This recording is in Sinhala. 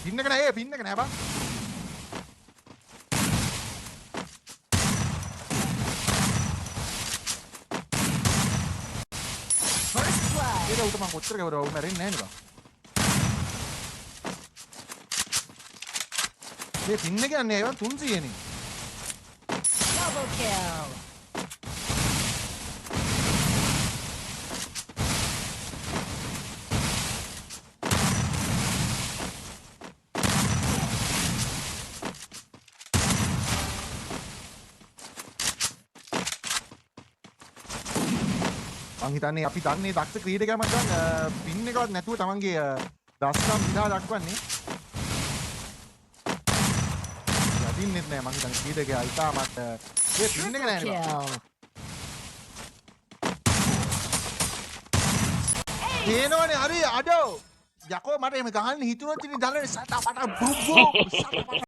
පින්නක නෑ පින්නක නෑ බං. ඒක උට මං කොච්චර ගවරව මැරෙන්නේ නෑනේ බං. මේ පින්න කියන්නේ ඒවා 300 නේ. Double kill. මං හිතන්නේ අපි දන්නේ දක්ෂ ක්‍රීඩකයා මචං පින් එකවත් නැතුව තමන්ගේ දස්කම් විදා දක්වන්නේ. යදින්නෙත් නෑ මං හිතන්නේ ක්‍රීඩකයා ඉතාමත් ඒ පින් එක නෑනේ. තේනවනේ හරි අඩෝ. යකෝ මට එහෙම ගහන්න හිතුනොත් ඉතින් දන්නේ සටපට බුබ්බු සටපට